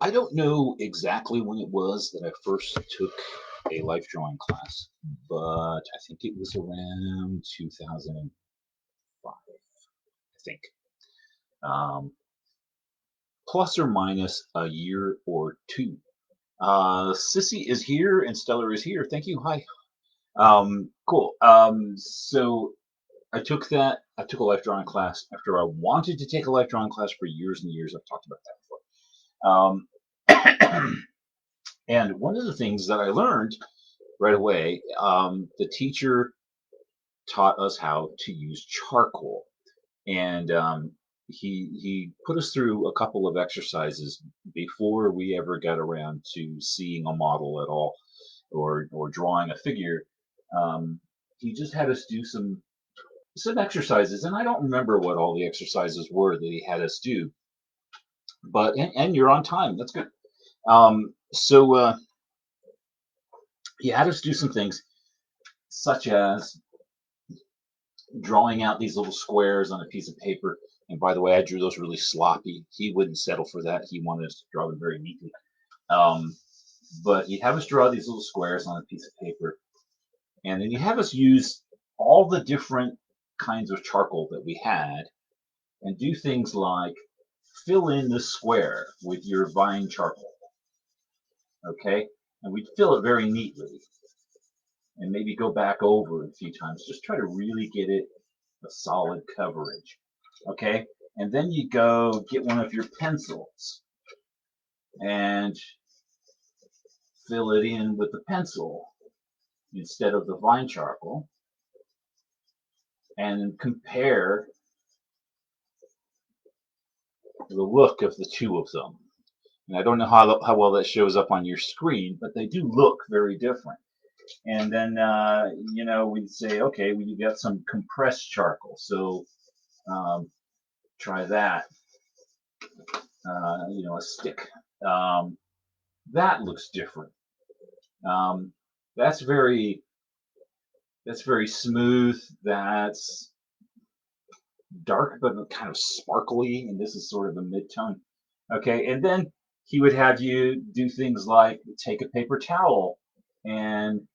I don't know exactly when it was that I first took a life drawing class, but I think it was around 2005, I think. Um, Plus or minus a year or two. Sissy is here and Stellar is here. Thank you. Hi. Cool. So I took a life drawing class after I wanted to take a life drawing class for years and years. I've talked about that before. And one of the things that I learned right away, the teacher taught us how to use charcoal, and he put us through a couple of exercises before we ever got around to seeing a model at all, or drawing a figure. He just had us do some exercises, and I don't remember what all the exercises were that he had us do. But and you're on time. That's good. So he had us do some things such as drawing out these little squares on a piece of paper. And by the way, I drew those really sloppy. He wouldn't settle for that. He wanted us to draw them very neatly. Um, but he'd have us draw these little squares on a piece of paper, and then he'd have us use all the different kinds of charcoal that we had and do things like fill in the square with your vine charcoal, okay? And we'd fill it very neatly and maybe go back over it a few times. Just try to really get it a solid coverage, okay? And then you go get one of your pencils and fill it in with the pencil instead of the vine charcoal and compare the look of the two of them. And I don't know how well that shows up on your screen, but they do look very different. And then, we'd say, okay, well, you got some compressed charcoal. So try that, a stick. Um, that looks different. Um, that's very that's very smooth. That's dark but kind of sparkly, and this is sort of a mid-tone. Okay, and then he would have you do things like take a paper towel and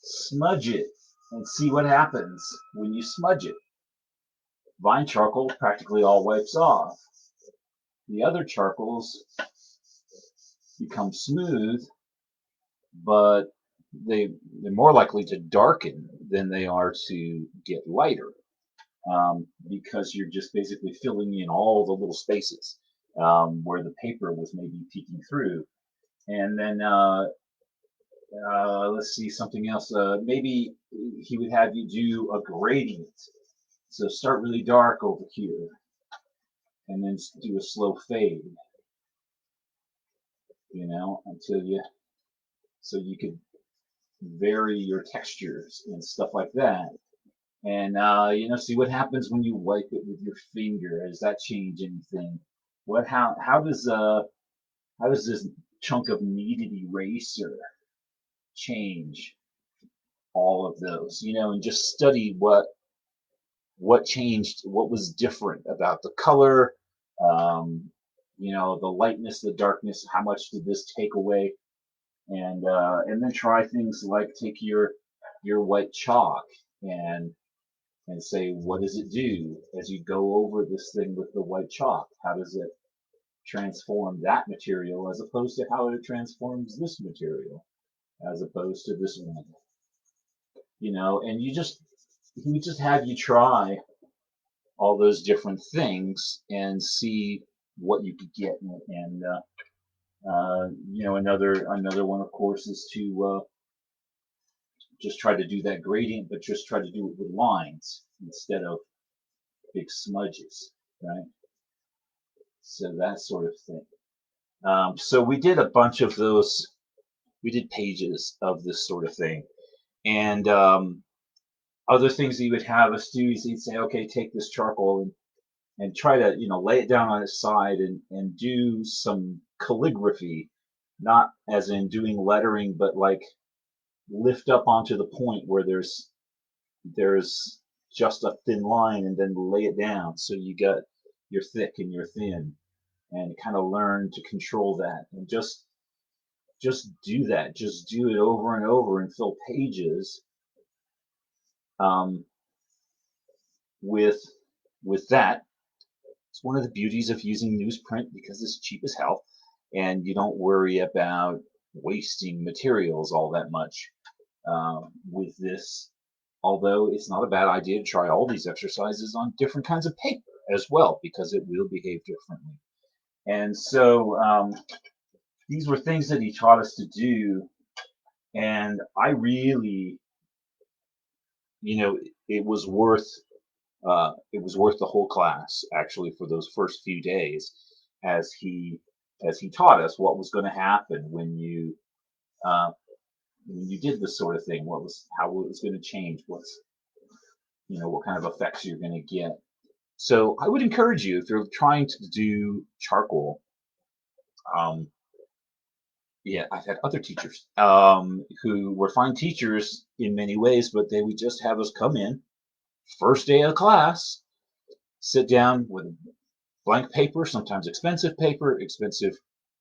smudge it and see what happens when you smudge it. Vine charcoal practically all wipes off. The other charcoals become smooth, but they're more likely to darken than they are to get lighter, because you're just basically filling in all the little spaces where the paper was maybe peeking through. And then let's see something else. Maybe he would have you do a gradient. So start really dark over here, and then do a slow fade, until you could vary your textures and stuff like that. And see what happens when you wipe it with your finger. Does that change anything? How does this chunk of kneaded eraser change all of those? And just study what changed, what was different about the color, the lightness, the darkness. How much did this take away? And then try things like take your white chalk and say, what does it do as you go over this thing with the white chalk? How does it transform that material as opposed to how it transforms this material as opposed to this one? And he would just have you try all those different things and see what you could get. And another one, of course, is to just try to do that gradient, but just try to do it with lines instead of big smudges, right? So that sort of thing. So we did a bunch of those. We did pages of this sort of thing, and other things he would have us do is he'd say, okay, take this charcoal and try to lay it down on its side and do some calligraphy, not as in doing lettering, but like lift up onto the point where there's just a thin line and then lay it down so you got your thick and your thin. and kind of learn to control that, and just do that. Just do it over and over and fill pages um, with that. It's one of the beauties of using newsprint because it's cheap as hell, and you don't worry about wasting materials all that much with this. Although it's not a bad idea to try all these exercises on different kinds of paper as well, because it will behave differently. And so these were things that he taught us to do, and I really, it was worth the whole class actually for those first few days, as he taught us what was going to happen uh, when you did this sort of thing, how it was going to change, what kind of effects you're going to get. So I would encourage you, if you're trying to do charcoal, um, yeah, I've had other teachers who were fine teachers in many ways, but they would just have us come in first day of class, sit down with blank paper, sometimes expensive paper, expensive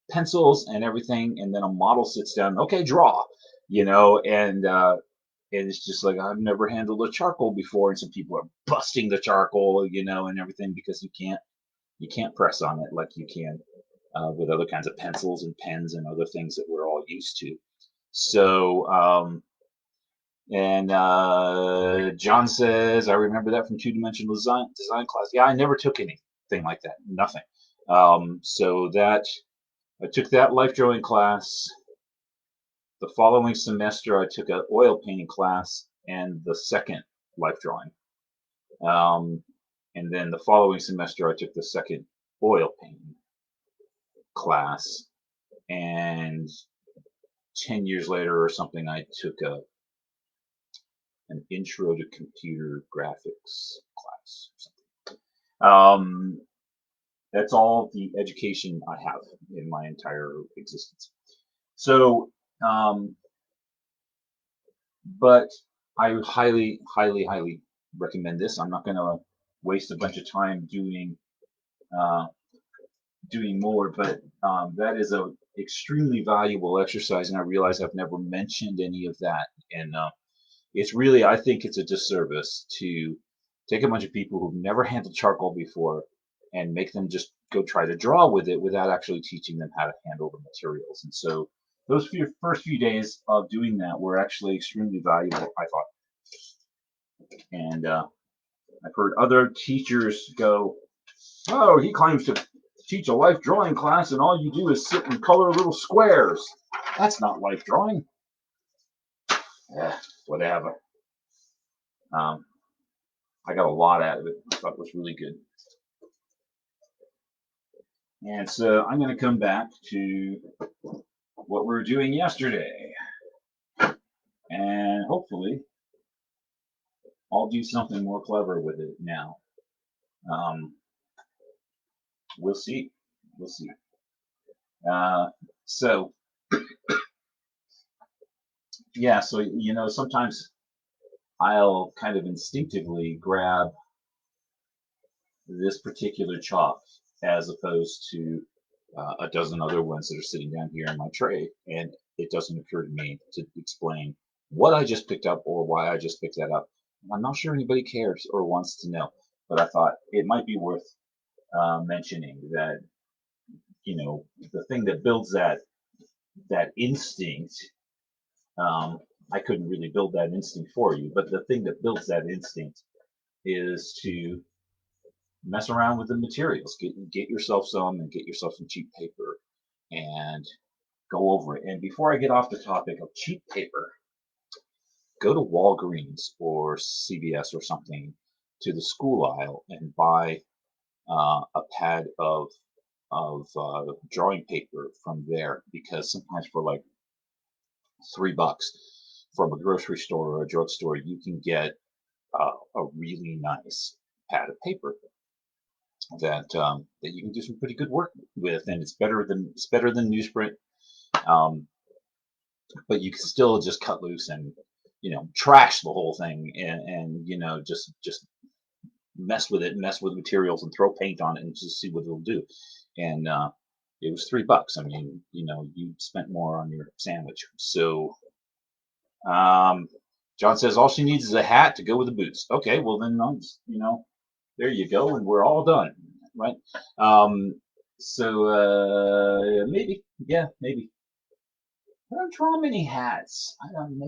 pencils and everything, and then a model sits down, okay, draw, and it's just like, I've never handled a charcoal before, and some people are busting the charcoal, and everything, because you can't press on it like you can with other kinds of pencils and pens and other things that we're all used to. So, and John says, I remember that from two-dimensional design class. Yeah, I never took anything like that, nothing. So that I took that life drawing class. The following semester, I took an oil painting class and the second life drawing. And then the following semester, I took the second oil painting class. And 10 years later or something, I took an intro to computer graphics class or something. That's all the education I have in my entire existence. So, but I highly, highly, highly recommend this. I'm not going to waste a bunch of time uh, doing more, but that is a extremely valuable exercise, and I realize I've never mentioned any of that. And it's really, I think it's a disservice to take a bunch of people who've never handled charcoal before and make them just go try to draw with it without actually teaching them how to handle the materials. And so those first few days of doing that were actually extremely valuable, I thought. And I've heard other teachers go, oh, he claims to teach a life drawing class and all you do is sit and color little squares. That's not life drawing. Whatever. I got a lot out of it. I thought it was really good. And so I'm going to come back to what we were doing yesterday. And hopefully I'll do something more clever with it now. We'll see. We'll see. So, yeah, so, sometimes I'll kind of instinctively grab this particular chalk as opposed to a dozen other ones that are sitting down here in my tray, and it doesn't occur to me to explain what I just picked up or why I just picked that up. I'm not sure anybody cares or wants to know, but I thought it might be worth mentioning that, the thing that builds that instinct, I couldn't really build that instinct for you, but the thing that builds that instinct is to mess around with the materials. Get yourself some, and get yourself some cheap paper and go over it. And before I get off the topic of cheap paper, go to Walgreens or CVS or something, to the school aisle, and buy a pad of drawing paper from there, because sometimes for like $3 from a grocery store or a drugstore, you can get a really nice pad of paper that you can do some pretty good work with, and it's better than newsprint. But you can still just cut loose and trash the whole thing, and just mess with it, mess with materials, and throw paint on it, and just see what it'll do. and it was $3. I mean, you spent more on your sandwich. So John says all she needs is a hat to go with the boots. Okay, well then, there you go, and we're all done, right? So maybe, yeah, maybe. I don't draw many hats. I don't.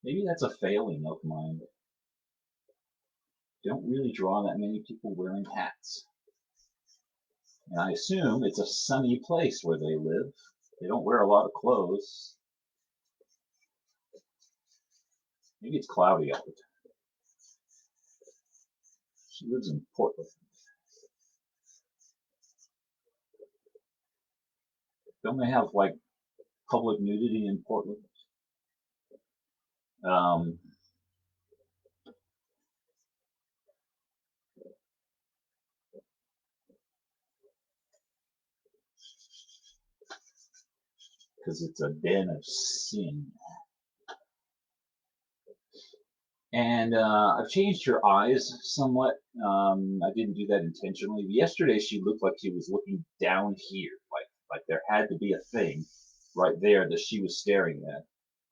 Maybe that's a failing of mine. Don't really draw that many people wearing hats. And I assume it's a sunny place where they live. They don't wear a lot of clothes. Maybe it's cloudy all the time. She lives in Portland. Don't they have like public nudity in Portland? Um, because it's a den of sin. And I've changed her eyes somewhat. I didn't do that intentionally. Yesterday she looked like she was looking down here, like there had to be a thing right there that she was staring at.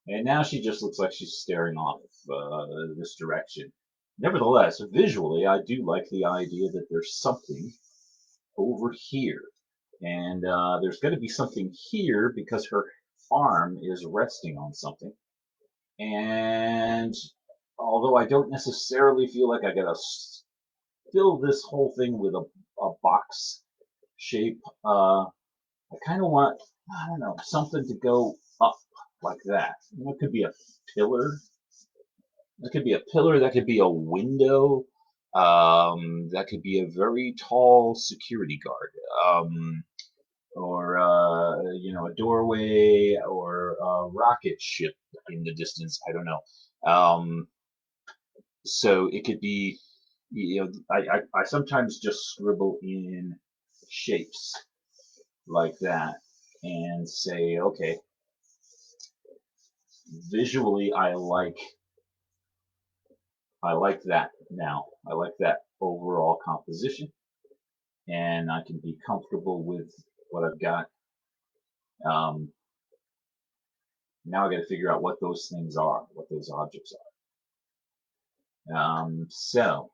And now she just looks like she's staring off this direction. Nevertheless, visually, I do like the idea that there's something over here. And there's going to be something here because her arm is resting on something. And although I don't necessarily feel like I gotta fill this whole thing with a box shape, I kind of want, I don't know, something to go up like that. It could be a pillar. It could be a pillar. That could be a window. That could be a very tall security guard. Or a doorway or a rocket ship in the distance. I don't know. So it could be, I sometimes just scribble in shapes like that and say, okay, visually I like that now. I like that overall composition, and I can be comfortable with what I've got. Um, Now I got to figure out what those things are, what those objects are. So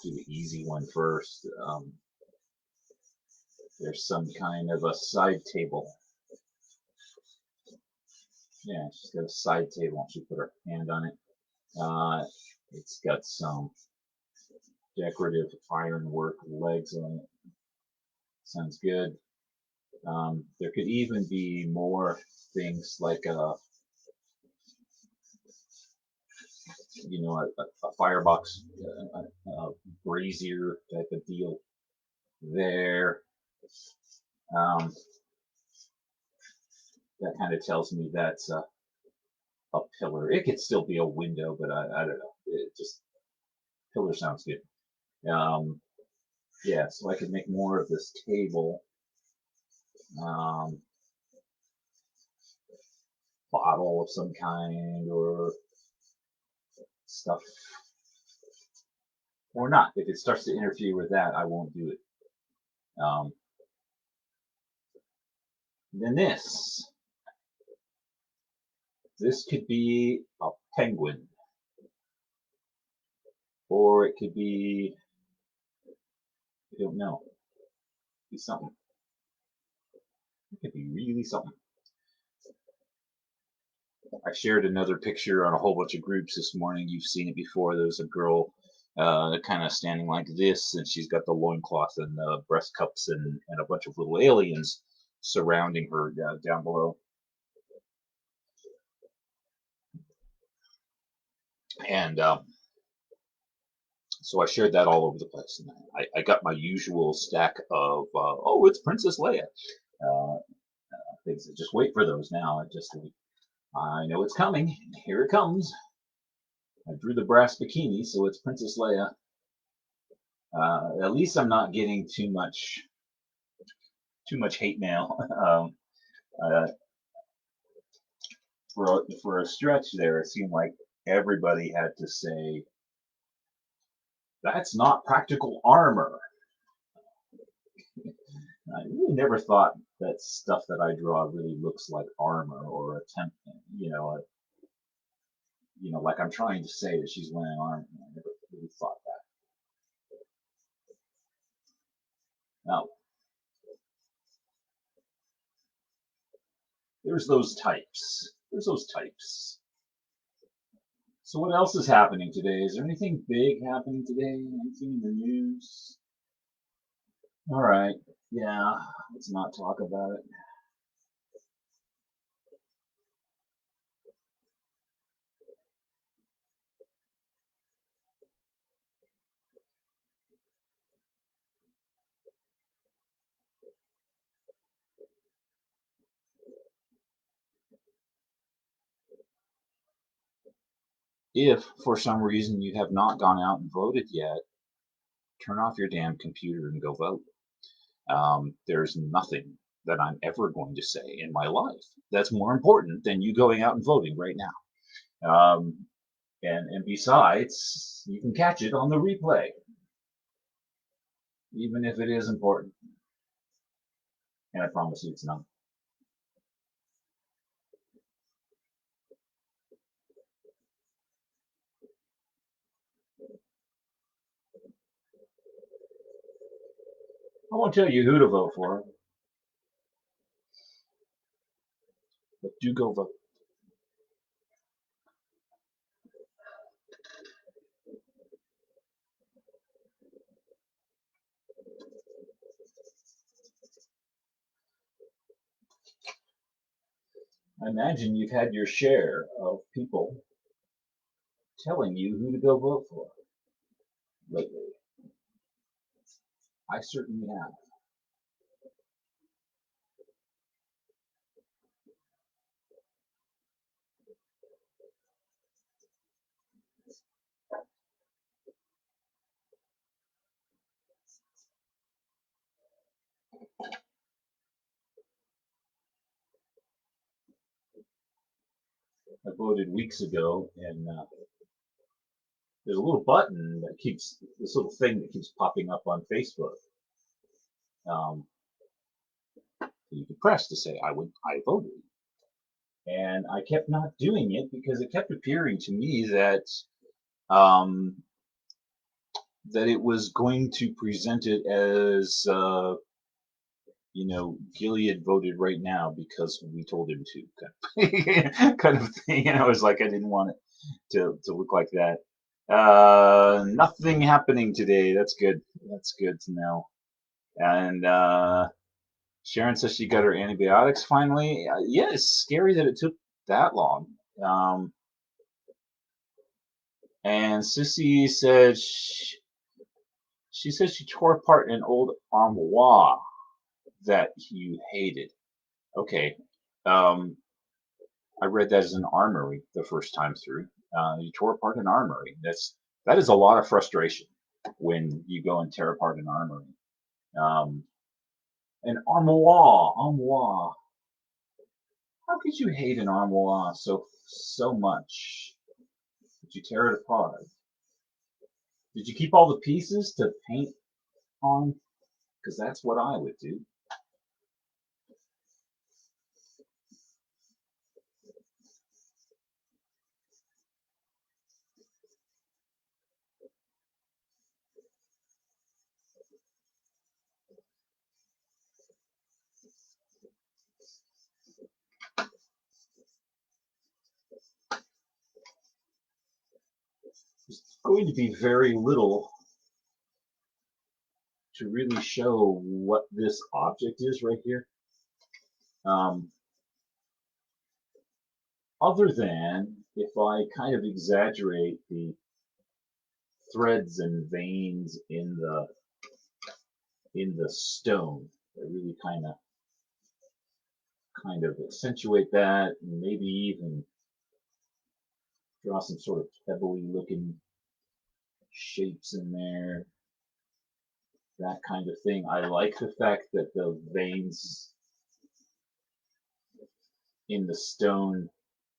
do the easy one first. There's some kind of a side table. Yeah, she's got a side table. She put her hand on it. It's got some decorative ironwork legs on it. Sounds good. There could even be more things like a firebox, a brazier type of deal there. That kind of tells me that's a pillar. It could still be a window, but I don't know. It just pillar sounds good. Yeah, so I could make more of this table. Bottle of some kind or stuff, or not. If it starts to interfere with that, I won't do it. Then this could be a penguin, or it could be, I don't know, be something. It could be really something. I shared another picture on a whole bunch of groups this morning. You've seen it before. There's a girl kind of standing like this, and she's got the loincloth and the breast cups and a bunch of little aliens surrounding her down below. And so I shared that all over the place. And I got my usual stack of, oh, it's Princess Leia things. Just wait for those now. I know it's coming. Here it comes. I drew the brass bikini, so it's Princess Leia. At least I'm not getting too much hate mail. Uh, for a stretch there, it seemed like everybody had to say That's not practical armor. I really never thought that stuff that I draw really looks like armor or attempt, like I'm trying to say that she's wearing armor. I never really thought that. Now, there's those types. There's those types. So what else is happening today? Is there anything big happening today? Anything in the news? All right. Yeah, let's not talk about it. If for some reason you have not gone out and voted yet, turn off your damn computer and go vote. There's nothing that I'm ever going to say in my life that's more important than you going out and voting right now. And besides, you can catch it on the replay, even if it is important. And I promise you it's not. I won't tell you who to vote for, but do go vote. I imagine you've had your share of people telling you who to go vote for lately. I certainly have. I voted weeks ago, and there's a little button that keeps this little thing that keeps popping up on Facebook. Um, you can press to say I voted, and I kept not doing it because it kept appearing to me that um, that it was going to present it as Gilead voted right now because we told him to, kind of thing. And I was like, I didn't want it to look like that. Nothing happening today. That's good. That's good to know. And Sharon says she got her antibiotics finally. Yeah, it's scary that it took that long. Um, and Sissy said she says she tore apart an old armoire that you hated. Okay. Um, I read that as an armory the first time through. You tore apart an armory. That is a lot of frustration when you go and tear apart an armory. Um, an armoire. How could you hate an armoire so much that you tear it apart? Did you keep all the pieces to paint on? Because that's what I would do. There's going to be very little to really show what this object is right here. Um, Other than if I kind of exaggerate the threads and veins in the stone, I really kind of accentuate that, and maybe even draw some sort of pebbly looking shapes in there, that kind of thing. I like the fact that the veins in the stone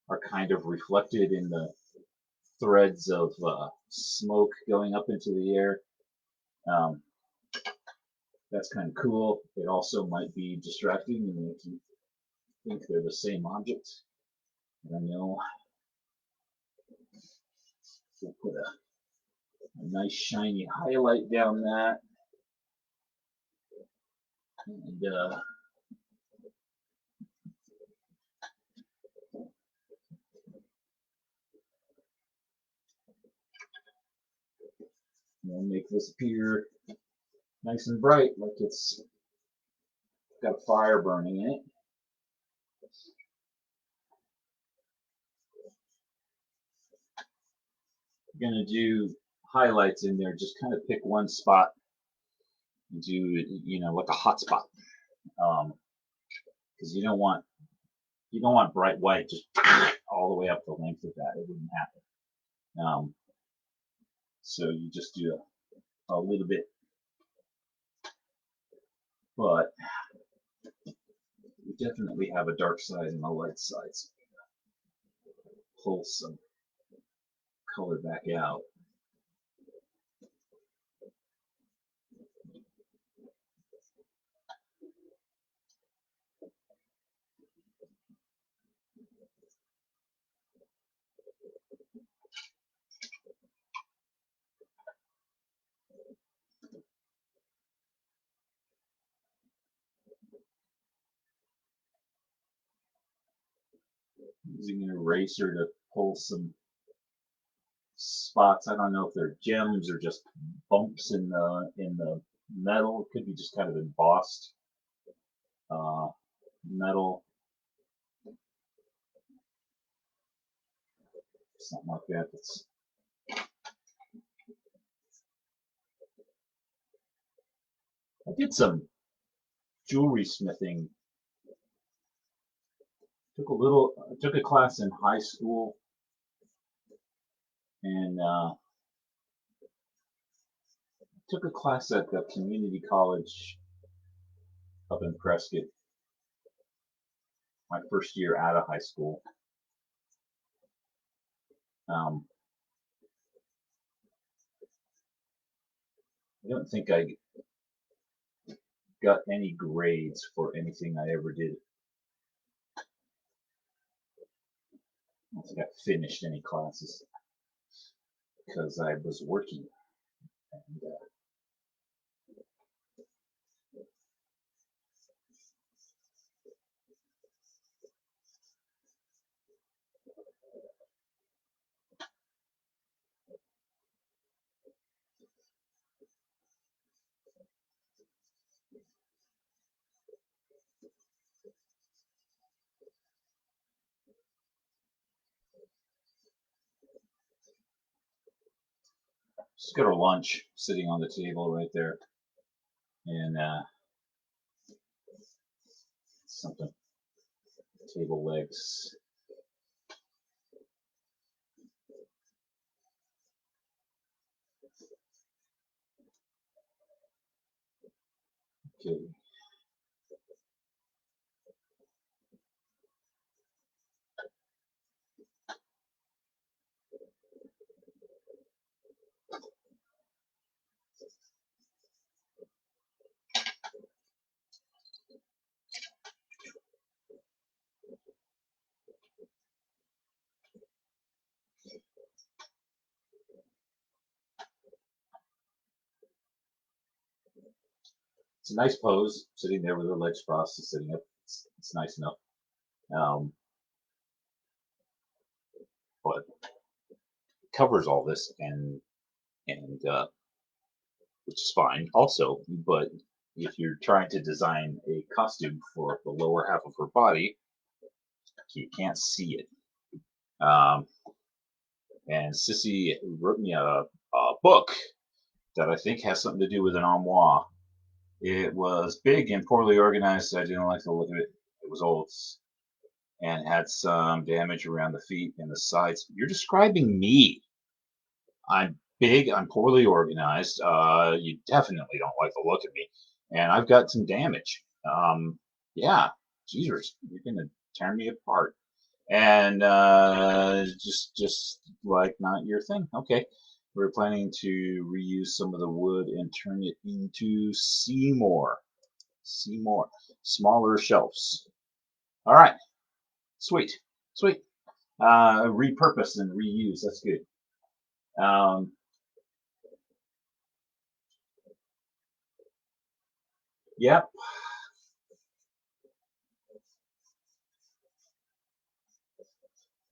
are kind of reflected in the threads of smoke going up into the air. Um, that's kind of cool. It also might be distracting and make you think they're the same object. I don't know. We'll put a nice shiny highlight down that. And we'll make this appear nice and bright, like it's got a fire burning in it. You're going to do highlights in there. Just kind of pick one spot and do, like a hot spot. Because you don't want bright white just all the way up the length of that. It wouldn't happen. So you just do a little bit, but we definitely have a dark side and a light side. So pull some color back out. Using an eraser to pull some spots. I don't know if they're gems or just bumps in the metal. It could be just kind of embossed metal, something like that. I did some jewelry smithing. Took a class in high school, and took a class at the community college up in Prescott. My first year out of high school. I don't think I got any grades for anything I ever did. I don't think I finished any classes because I was working. And, just got our lunch sitting on the table right there, and something table legs. Okay. It's a nice pose, sitting there with her legs crossed and sitting up. It's nice enough. But it covers all this, and which is fine also. But if you're trying to design a costume for the lower half of her body, you can't see it. And Sissy wrote me a book that I think has something to do with an armoire. It was big and poorly organized. I didn't like the look of it. It was old and had some damage around the feet and the sides. You're describing me. I'm big, I'm poorly organized. You definitely don't like the look of me. And I've got some damage. Yeah, Jesus, you're going to tear me apart. And just like not your thing. Okay, we're planning to reuse some of the wood and turn it into Seymour. Seymour, smaller shelves. All right, sweet, sweet. Repurpose and reuse. That's good. Um, yep.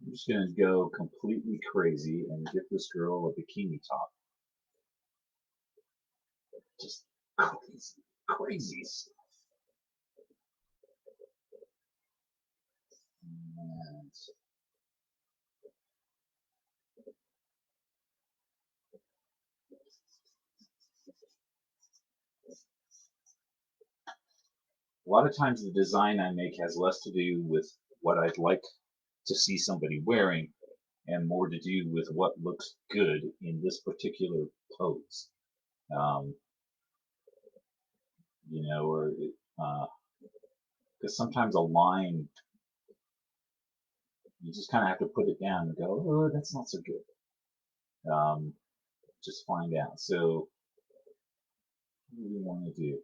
I'm just gonna go completely crazy and get this girl a bikini top. Just crazy, crazy stuff. And a lot of times the design I make has less to do with what I'd like to see somebody wearing and more to do with what looks good in this particular pose. Um, or because sometimes a line, you just kind of have to put it down and go, oh, that's not so good. Just find out. So, what do we want to do?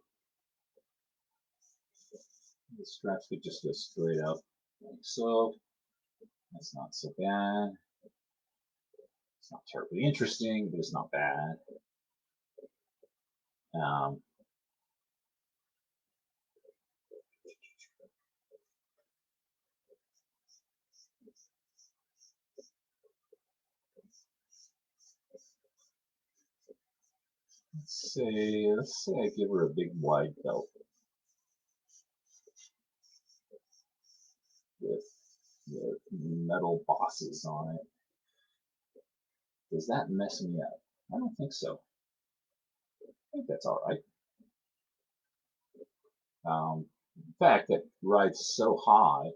The straps could just go straight up like so. That's not so bad. It's not terribly interesting, but it's not bad. Um, let's say I give her a big wide belt with the metal bosses on it. Does that mess me up? I don't think so. I think that's all right. In fact, that rides so high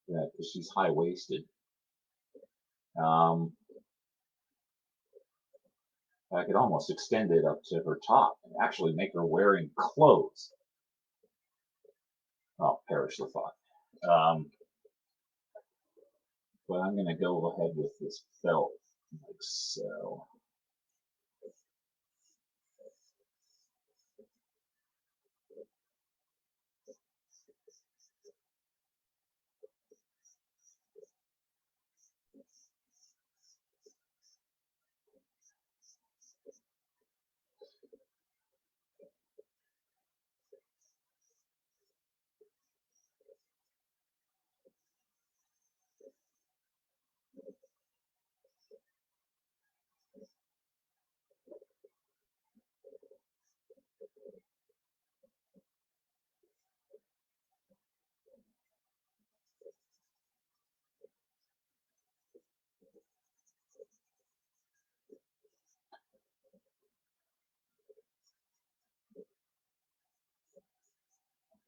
that because she's high waisted, um, I could almost extend it up to her top and actually make her wearing clothes. Oh, perish the thought. Um, but I'm going to go ahead with this belt like so.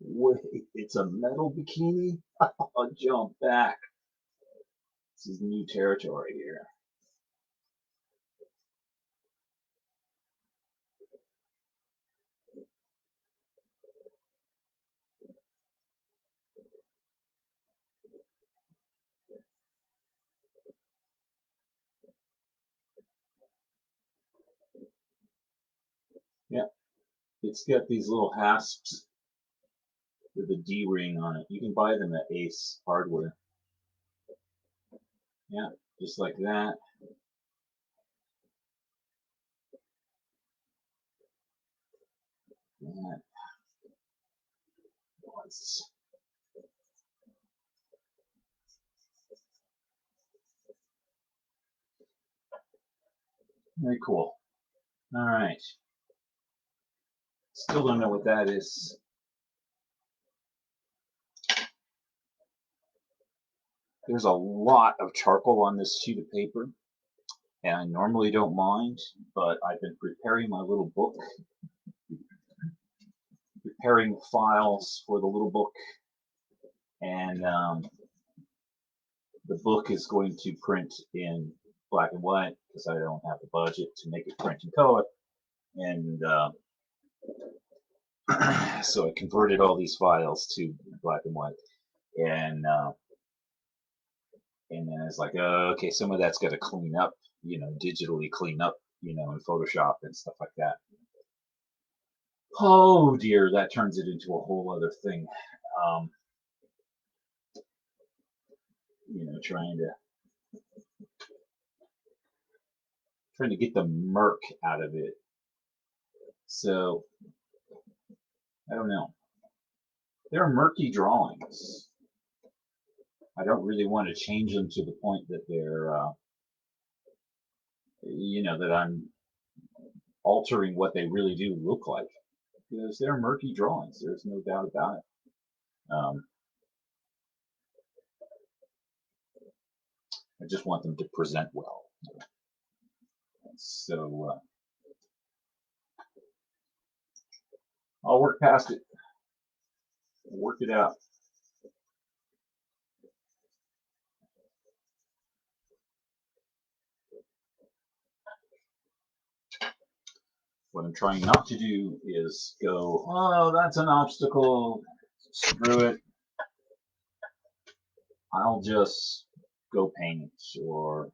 Wait, it's a metal bikini? I'll jump back. This is new territory here. Yeah, it's got these little hasps with a D ring on it. You can buy them at Ace Hardware. Yeah, just like that. That was very cool. All right. Still don't know what that is. There's a lot of charcoal on this sheet of paper, and I normally don't mind, but I've been preparing my little book, preparing files for the little book, and the book is going to print in black and white because I don't have the budget to make it print in color, and so I converted all these files to black and white. and and then it's like, okay, some of that's got to clean up, digitally clean up, in Photoshop and stuff like that. Oh dear, that turns it into a whole other thing. Um, trying to get the murk out of it. So I don't know. They're murky drawings. I don't really want to change them to the point that they're, that I'm altering what they really do look like, because they're murky drawings. There's no doubt about it. I just want them to present well. So I'll work past it, work it out. What I'm trying not to do is go, oh, that's an obstacle, screw it. I'll just go paint or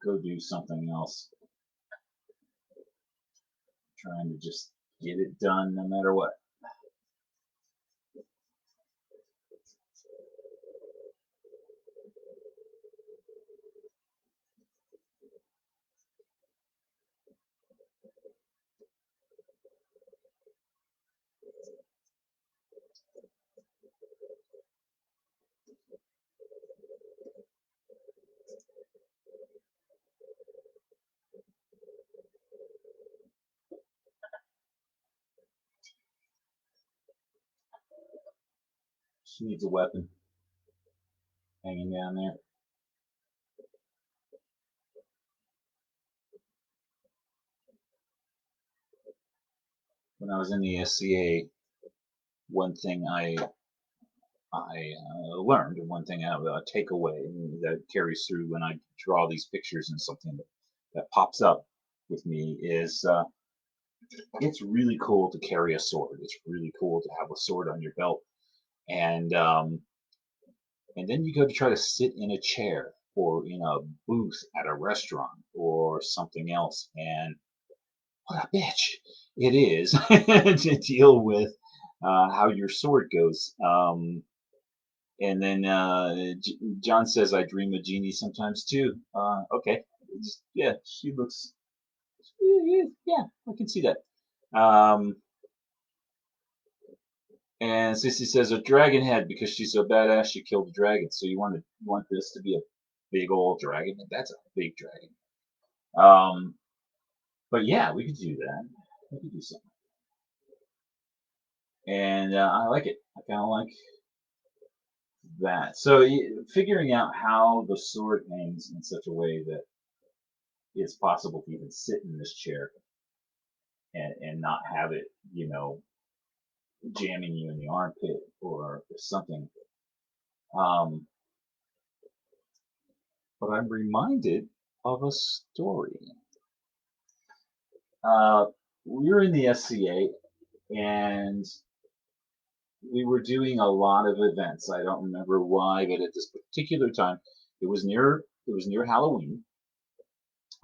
go do something else. Trying to just get it done no matter what. She needs a weapon hanging down there. When I was in the SCA, one thing I learned, and one thing I take away that carries through when I draw these pictures, and something that pops up with me is it's really cool to carry a sword. It's really cool to have a sword on your belt, and then you go to try to sit in a chair or in a booth at a restaurant or something else, and what a bitch it is to deal with how your sword goes. And then John says, I dream of Jeannie sometimes too. Okay. Yeah, she looks, yeah, I can see that. And Sissy says, a dragon head because she's so badass she killed a dragon. So you want this to be a big old dragon? That's a big dragon. But yeah, we could do that. We could do something. And I like it. I kind of like that. So figuring out how the sword hangs in such a way that it's possible to even sit in this chair and not have it, jamming you in the armpit or something. Um, but I'm reminded of a story. We were in the SCA and we were doing a lot of events. I don't remember why, but at this particular time, it was near Halloween.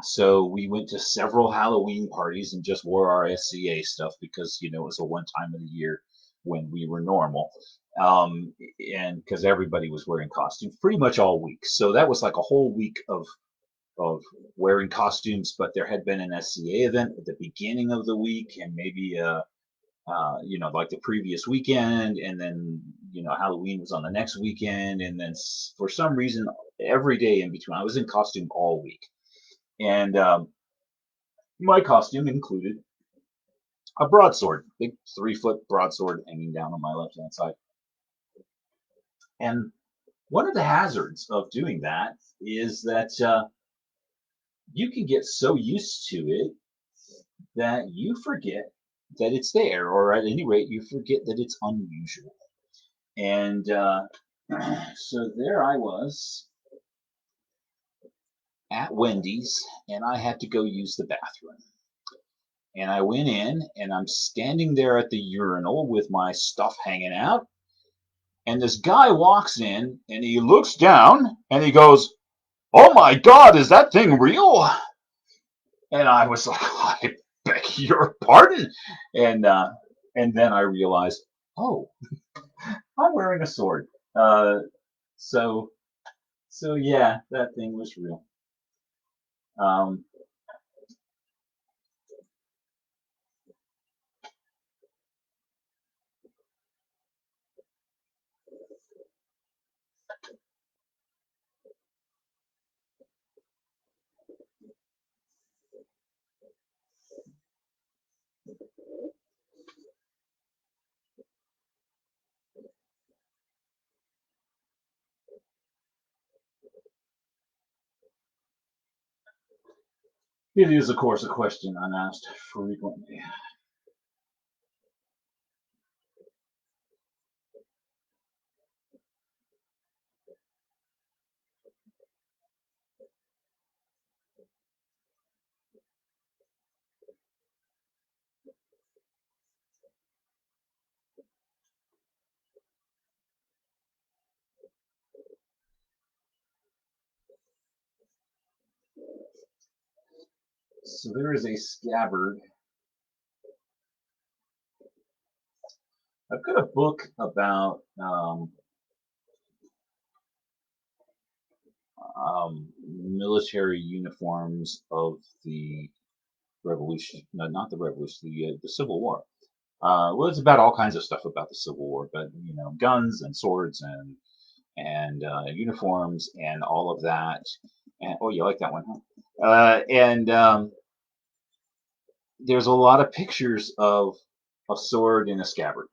So we went to several Halloween parties and just wore our SCA stuff because it was a one time of the year when we were normal, and because everybody was wearing costumes pretty much all week. So that was like a whole week of wearing costumes. But there had been an SCA event at the beginning of the week, and maybe like the previous weekend, and then Halloween was on the next weekend, and then for some reason every day in between I was in costume all week. And my costume included a broadsword, big 3-foot broadsword hanging down on my left hand side. And one of the hazards of doing that is that you can get so used to it that you forget that it's there, or at any rate, you forget that it's unusual. And so there I was at Wendy's, and I had to go use the bathroom. And I went in and I'm standing there at the urinal with my stuff hanging out. And this guy walks in and he looks down and he goes, "Oh my God, is that thing real?" And I was like, "I beg your pardon." And uh, and then I realized, oh, I'm wearing a sword. Uh, so so yeah, that thing was real. Um, it is, of course, a question I'm asked frequently. So there is a scabbard. I've got a book about military uniforms of the Revolution, no, not the Revolution, the Civil War. Well, it's about all kinds of stuff about the Civil War, but guns and swords and uniforms and all of that. And oh, you like that one, huh? And there's a lot of pictures of a sword in a scabbard,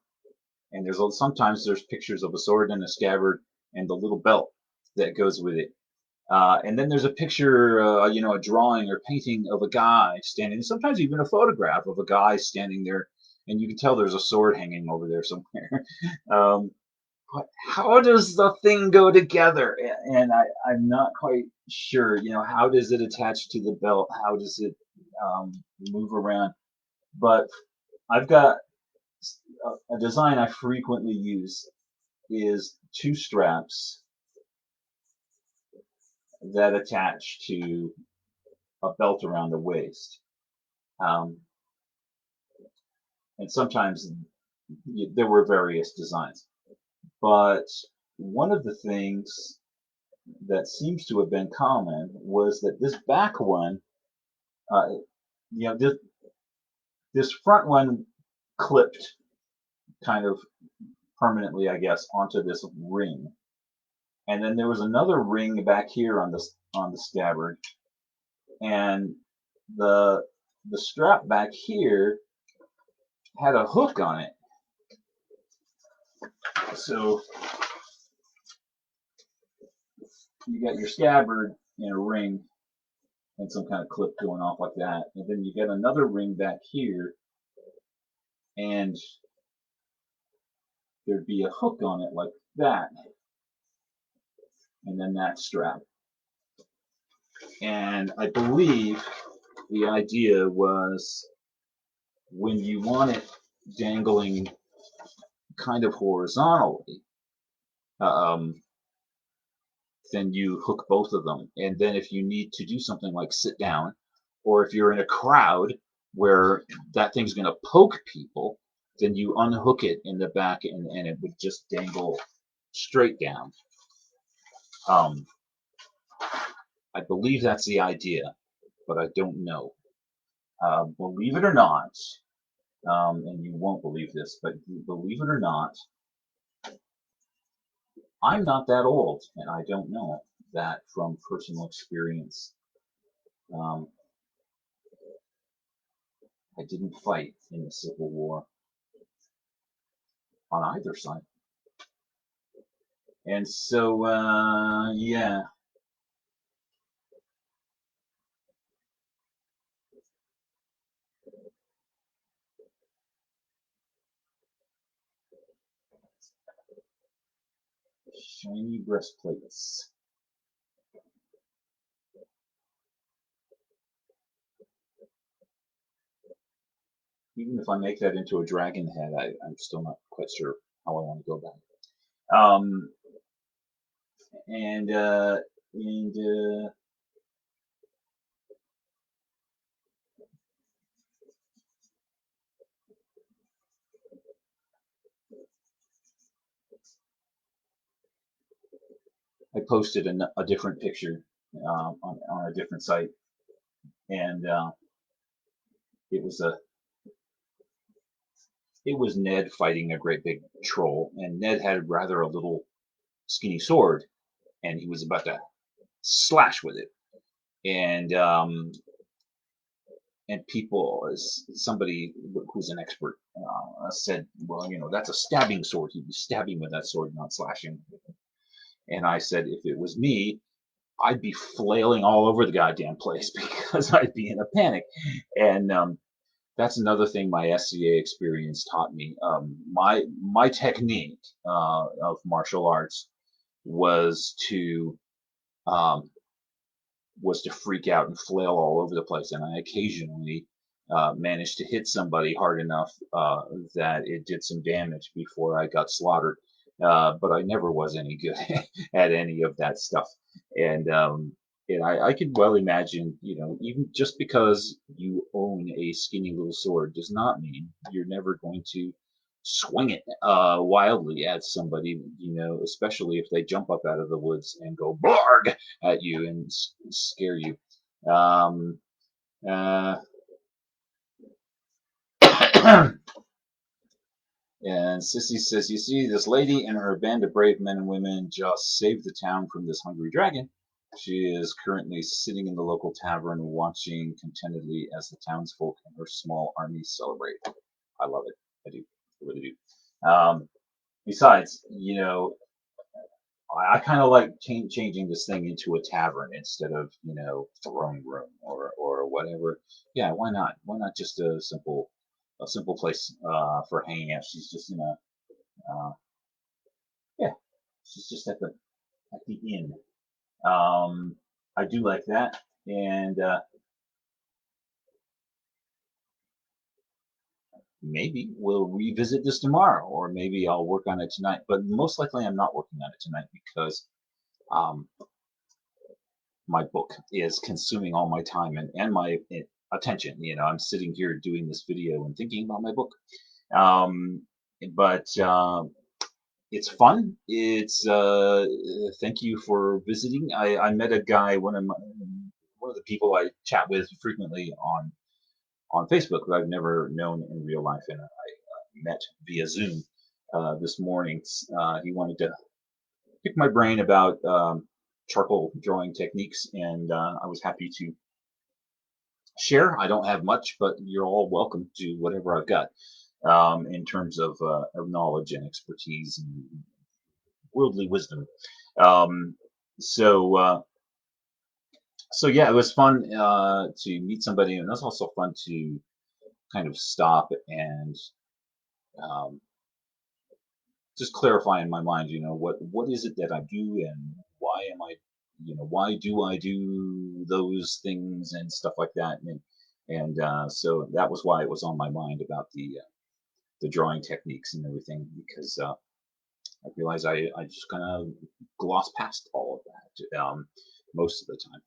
and sometimes there's pictures of a sword in a scabbard and the little belt that goes with it. And then there's a picture, a drawing or painting of a guy standing, sometimes even a photograph of a guy standing there, and you can tell there's a sword hanging over there somewhere. um, but how does the thing go together? And I'm not quite sure. How does it attach to the belt? How does it move around? But I've got a design I frequently use is two straps that attach to a belt around the waist. Um, and sometimes there were various designs. But one of the things that seems to have been common was that this back one, uh, you know, this front one clipped kind of permanently, I guess, onto this ring, and then there was another ring back here on the scabbard, and the the strap back here had a hook on it. So you got your scabbard and a ring and some kind of clip going off like that. And then you get another ring back here, and there'd be a hook on it like that, and then that strap. And I believe the idea was when you want it dangling kind of horizontally, um, then you hook both of them. And then if you need to do something like sit down, or if you're in a crowd where that thing's going to poke people, then you unhook it in the back and it would just dangle straight down. Um, I believe that's the idea, but I don't know. Believe it or not, and you won't believe this, but believe it or not, I'm not that old, and I don't know that from personal experience. Um, I didn't fight in the Civil War on either side. And so, yeah, shiny breastplates. even if I make that into a dragon head, I'm still not quite sure how I want to go about it. And I posted a different picture on a different site, and it was a it was Ned fighting a great big troll, and Ned had rather a little skinny sword, and he was about to slash with it, and people, somebody who's an expert, said, well, that's a stabbing sword. He'd be stabbing with that sword, not slashing. And I said, if it was me, I'd be flailing all over the goddamn place because I'd be in a panic. And that's another thing my SCA experience taught me. My technique of martial arts was to um, freak out and flail all over the place, and I occasionally managed to hit somebody hard enough that it did some damage before I got slaughtered. But I never was any good at any of that stuff, and I could well imagine, even just because you own a skinny little sword does not mean you're never going to swing it wildly at somebody, especially if they jump up out of the woods and go blarg at you and scare you. Um, uh, and Sissy says, you see, this lady and her band of brave men and women just saved the town from this hungry dragon. She is currently sitting in the local tavern watching contentedly as the townsfolk and her small army celebrate. I love it. I do. I really do. Besides, I kind of like changing this thing into a tavern instead of, throne room or whatever. Yeah, why not? Why not just a simple place for hanging out? She's just in a yeah, she's just at the inn. I do like that, and maybe we'll revisit this tomorrow, or maybe I'll work on it tonight. But most likely, I'm not working on it tonight because um, my book is consuming all my time and my attention. I'm sitting here doing this video and thinking about my book. Um, but it's fun. It's thank you for visiting. I met a guy, one of the people I chat with frequently on Facebook, who I've never known in real life, and I met via Zoom this morning. He wanted to pick my brain about charcoal drawing techniques, and I was happy to share. I don't have much, but you're all welcome to whatever I've got in terms of knowledge and expertise and worldly wisdom. Um, so, uh, so yeah, it was fun to meet somebody, and it was also fun to kind of stop and um, just clarify in my mind, what is it that I do, and why am I, why do I do those things and stuff like that, and so that was why it was on my mind about the drawing techniques and everything, because I realize I just kind of gloss past all of that most of the time.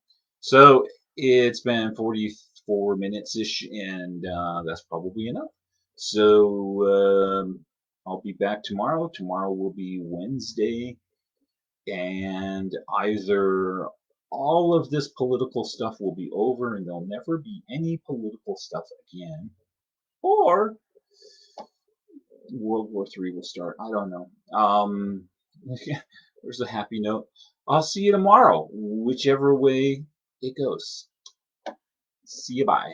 So it's been 44 minutes ish, and that's probably enough. So I'll be back tomorrow. Tomorrow will be Wednesday, and either all of this political stuff will be over and there'll never be any political stuff again, or World War III will start. I don't know. There's a happy note. I'll see you tomorrow, whichever way it goes. See you. Bye.